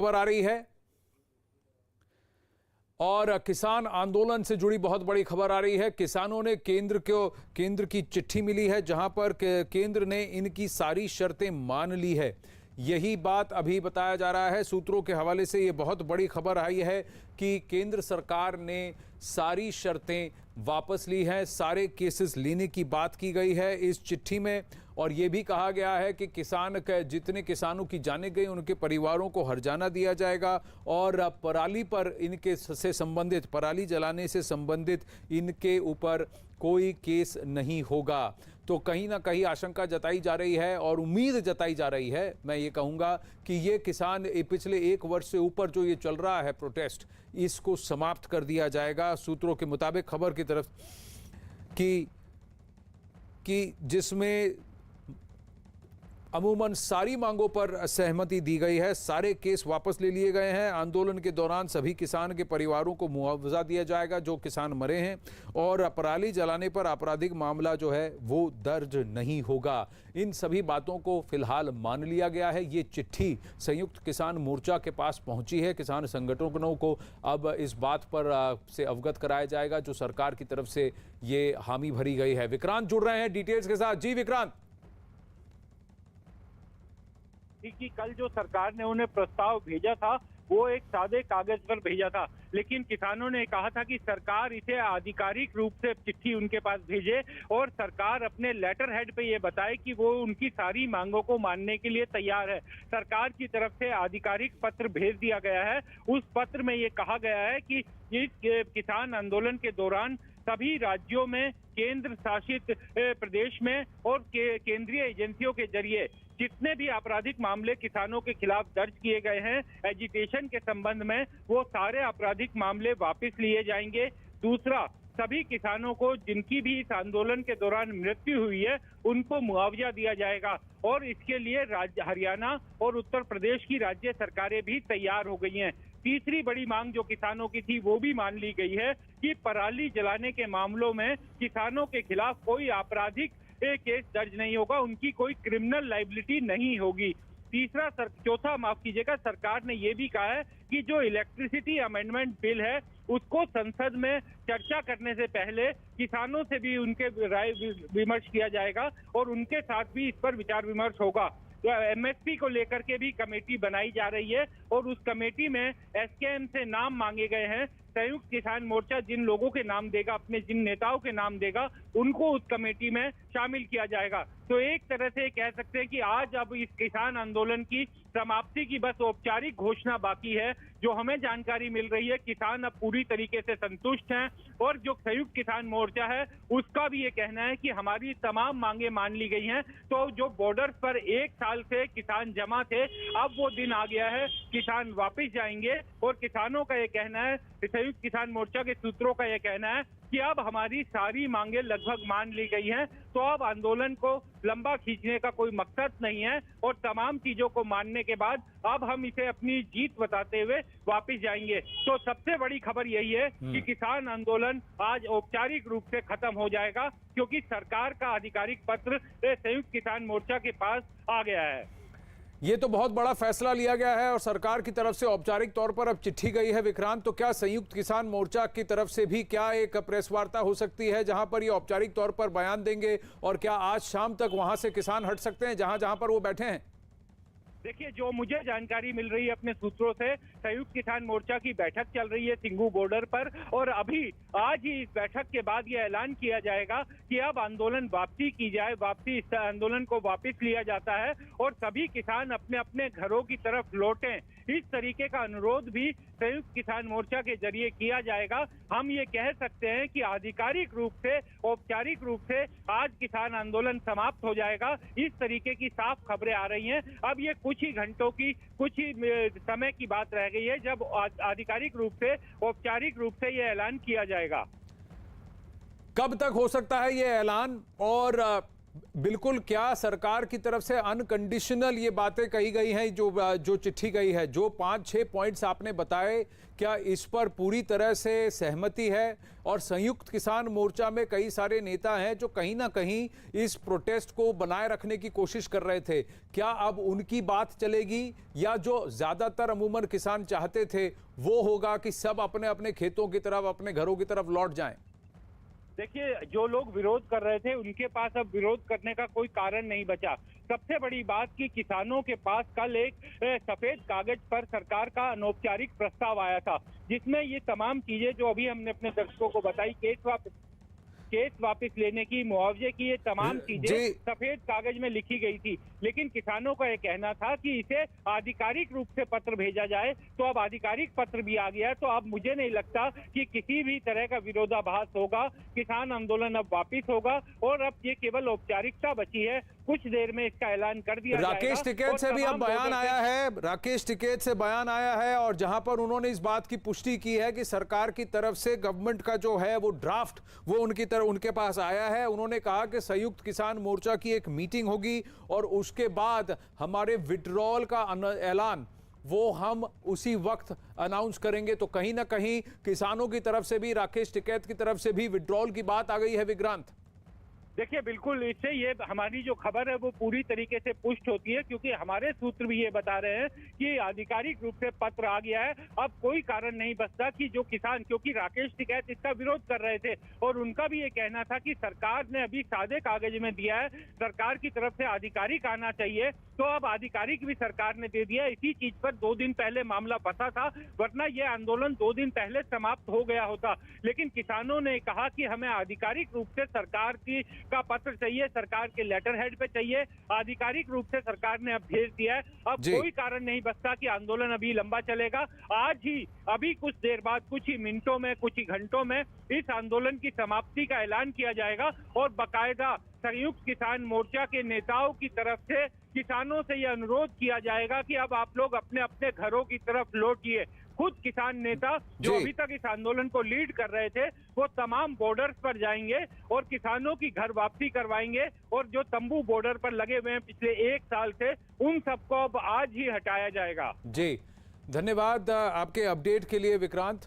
खबर आ रही है और किसान आंदोलन से जुड़ी बहुत बड़ी खबर आ रही है। किसानों ने केंद्र की चिट्ठी मिली है जहां पर केंद्र ने इनकी सारी शर्तें मान ली है। यही बात अभी बताया जा रहा है सूत्रों के हवाले से। ये बहुत बड़ी खबर आई है कि केंद्र सरकार ने सारी शर्तें वापस ली हैं, सारे केसेस लेने की बात की गई है इस चिट्ठी में। और ये भी कहा गया है कि जितने किसानों की जाने गई उनके परिवारों को हर्जाना दिया जाएगा और पराली पर इनके से संबंधित, पराली जलाने से संबंधित इनके ऊपर कोई केस नहीं होगा। तो कहीं ना कहीं आशंका जताई जा रही है और उम्मीद जताई जा रही है, मैं ये कहूँगा कि ये किसान पिछले 1 वर्ष से ऊपर जो ये चल रहा है प्रोटेस्ट, इसको समाप्त कर दिया जाएगा। सूत्रों के मुताबिक खबर की तरफ कि जिसमें अमूमन सारी मांगों पर सहमति दी गई है, सारे केस वापस ले लिए गए हैं। आंदोलन के दौरान सभी किसान के परिवारों को मुआवजा दिया जाएगा जो किसान मरे हैं और पराली जलाने पर आपराधिक मामला जो है वो दर्ज नहीं होगा। इन सभी बातों को फिलहाल मान लिया गया है। ये चिट्ठी संयुक्त किसान मोर्चा के पास पहुंची है। किसान संगठनों को अब इस बात पर से अवगत कराया जाएगा जो सरकार की तरफ से ये हामी भरी गई है। विक्रांत जुड़ रहे हैं डिटेल्स के साथ। जी विक्रांत। कि कल जो सरकार ने उन्हें प्रस्ताव भेजा था वो एक सादे कागज पर भेजा था, लेकिन किसानों ने कहा था कि सरकार इसे आधिकारिक रूप से चिट्ठी उनके पास भेजे और सरकार अपने लेटर हेड पे ये बताए कि वो उनकी सारी मांगों को मानने के लिए तैयार है। सरकार की तरफ से आधिकारिक पत्र भेज दिया गया है। उस पत्र में ये कहा गया है कि इस किसान आंदोलन के दौरान सभी राज्यों में, केंद्र शासित प्रदेश में और केंद्रीय एजेंसियों के जरिए जितने भी आपराधिक मामले किसानों के खिलाफ दर्ज किए गए हैं एजिटेशन के संबंध में, वो सारे आपराधिक मामले वापस लिए जाएंगे। दूसरा, सभी किसानों को जिनकी भी इस आंदोलन के दौरान मृत्यु हुई है उनको मुआवजा दिया जाएगा और इसके लिए राज्य हरियाणा और उत्तर प्रदेश की राज्य सरकारें भी तैयार हो गई हैं। तीसरी बड़ी मांग जो किसानों की थी वो भी मान ली गई है कि पराली जलाने के मामलों में किसानों के खिलाफ कोई आपराधिक केस दर्ज नहीं होगा, उनकी कोई क्रिमिनल लाइबिलिटी नहीं होगी। चौथा माफ कीजिएगा, सरकार ने ये भी कहा है कि जो इलेक्ट्रिसिटी अमेंडमेंट बिल है उसको संसद में चर्चा करने से पहले किसानों से भी उनके राय विमर्श किया जाएगा और उनके साथ भी इस पर विचार विमर्श होगा। तो एमएसपी को लेकर के भी कमेटी बनाई जा रही है और उस कमेटी में एसकेएम से नाम मांगे गए हैं। संयुक्त किसान मोर्चा जिन लोगों के नाम देगा, अपने जिन नेताओं के नाम देगा, उनको उस कमेटी में शामिल किया जाएगा। तो एक तरह से कह सकते हैं कि आज अब इस किसान आंदोलन की समाप्ति की बस औपचारिक घोषणा बाकी है। जो हमें जानकारी मिल रही है, किसान अब पूरी तरीके से संतुष्ट हैं और जो संयुक्त किसान मोर्चा है उसका भी ये कहना है कि हमारी तमाम मांगे मान ली गई हैं। तो जो बॉर्डर पर 1 साल से किसान जमा थे, अब वो दिन आ गया है, किसान वापस जाएंगे। और किसानों का ये कहना है, संयुक्त किसान मोर्चा के सूत्रों का ये कहना है कि अब हमारी सारी मांगे लगभग मान ली गई हैं, तो अब आंदोलन को लंबा खींचने का कोई मकसद नहीं है और तमाम चीजों को मानने के बाद अब हम इसे अपनी जीत बताते हुए वापस जाएंगे। तो सबसे बड़ी खबर यही है कि किसान आंदोलन आज औपचारिक रूप से खत्म हो जाएगा क्योंकि सरकार का आधिकारिक पत्र संयुक्त किसान मोर्चा के पास आ गया है। ये तो बहुत बड़ा फैसला लिया गया है और सरकार की तरफ से औपचारिक तौर पर अब चिट्ठी गई है। विक्रांत, तो क्या संयुक्त किसान मोर्चा की तरफ से भी क्या एक प्रेस वार्ता हो सकती है जहां पर ये औपचारिक तौर पर बयान देंगे और क्या आज शाम तक वहां से किसान हट सकते हैं जहां जहां पर वो बैठे हैं? देखिए, जो मुझे जानकारी मिल रही है अपने सूत्रों से, संयुक्त किसान मोर्चा की बैठक चल रही है सिंघू बॉर्डर पर और अभी आज ही इस बैठक के बाद ये ऐलान किया जाएगा कि अब आंदोलन वापसी की जाए, इस आंदोलन को वापस लिया जाता है और सभी किसान अपने अपने घरों की तरफ लौटें। इस तरीके का अनुरोध भी संयुक्त किसान मोर्चा के जरिए किया जाएगा। हम ये कह सकते हैं कि आधिकारिक रूप से, औपचारिक रूप से आज किसान आंदोलन समाप्त हो जाएगा। इस तरीके की साफ खबरें आ रही हैं। अब ये कुछ ही घंटों की, कुछ ही समय की बात रह गई है जब आधिकारिक रूप से, औपचारिक रूप से ये ऐलान किया जाएगा। कब तक हो सकता है ये ऐलान और बिल्कुल, क्या सरकार की तरफ से अनकंडीशनल ये बातें कही गई हैं, जो चिट्ठी गई है, जो 5-6 पॉइंट्स आपने बताए, क्या इस पर पूरी तरह से सहमति है? और संयुक्त किसान मोर्चा में कई सारे नेता हैं जो कहीं ना कहीं इस प्रोटेस्ट को बनाए रखने की कोशिश कर रहे थे, क्या अब उनकी बात चलेगी, या जो ज्यादातर अमूमन किसान चाहते थे वो होगा कि सब अपने अपने खेतों की तरफ, अपने घरों की तरफ लौट जाएं? देखिए, जो लोग विरोध कर रहे थे उनके पास अब विरोध करने का कोई कारण नहीं बचा। सबसे बड़ी बात कि किसानों के पास कल एक सफेद कागज पर सरकार का अनौपचारिक प्रस्ताव आया था, जिसमें ये तमाम चीजें जो अभी हमने अपने दर्शकों को बताई, केस वापस लेने की, मुआवजे की, ये तमाम चीजें सफेद कागज में लिखी गई थी। लेकिन किसानों का यह कहना था कि इसे आधिकारिक रूप से पत्र भेजा जाए, तो अब आधिकारिक पत्र भी आ गया, तो अब मुझे नहीं लगता कि किसी भी तरह का विरोधाभास होगा। किसान आंदोलन अब वापिस होगा और अब ये केवल औपचारिकता बची है। कुछ देर में इसका ऐलान कर दिया जाएगा। राकेश टिकैत से भी अब बयान आया है, राकेश टिकैत से बयान आया है, और जहां पर उन्होंने इस बात की पुष्टि की है कि सरकार की तरफ से गवर्नमेंट का जो है वो ड्राफ्ट वो उनके पास आया है। उन्होंने कहा कि संयुक्त किसान मोर्चा की एक मीटिंग होगी और उसके बाद हमारे विड्रॉल का ऐलान वो हम उसी वक्त अनाउंस करेंगे। तो कहीं ना कहीं किसानों की तरफ से भी, राकेश टिकैत की तरफ से भी विड्रॉल की बात आ गई है विक्रांत। देखिए, बिल्कुल इससे ये हमारी जो खबर है वो पूरी तरीके से पुष्ट होती है, क्योंकि हमारे सूत्र भी ये बता रहे हैं कि आधिकारिक रूप से पत्र आ गया है। अब कोई कारण नहीं बचता कि जो किसान, क्योंकि राकेश टिकैत इसका विरोध कर रहे थे और उनका भी ये कहना था कि सरकार ने अभी सादे कागज में दिया है, सरकार की तरफ से आधिकारिक आना चाहिए, तो अब आधिकारिक भी सरकार ने दे दिया। इसी चीज पर 2 दिन पहले मामला फंसा था, वरना ये आंदोलन 2 दिन पहले समाप्त हो गया होता। लेकिन किसानों ने कहा कि हमें आधिकारिक रूप से सरकार का पत्र चाहिए, सरकार के लेटर हेड पे चाहिए, आधिकारिक रूप से सरकार ने अब भेज दिया है। अब कोई कारण नहीं बचता कि आंदोलन अभी लंबा चलेगा। आज ही, अभी कुछ देर बाद, कुछ ही मिनटों में, कुछ ही घंटों में इस आंदोलन की समाप्ति का ऐलान किया जाएगा और बाकायदा संयुक्त किसान मोर्चा के नेताओं की तरफ से किसानों से यह अनुरोध किया जाएगा कि अब आप लोग अपने अपने घरों की तरफ लौटिए। खुद किसान नेता जो अभी तक इस आंदोलन को लीड कर रहे थे, वो तमाम बॉर्डर्स पर जाएंगे और किसानों की घर वापसी करवाएंगे, और जो तंबू बॉर्डर पर लगे हुए हैं पिछले 1 साल से, उन सबको अब आज ही हटाया जाएगा। जी, धन्यवाद आपके अपडेट के लिए विक्रांत।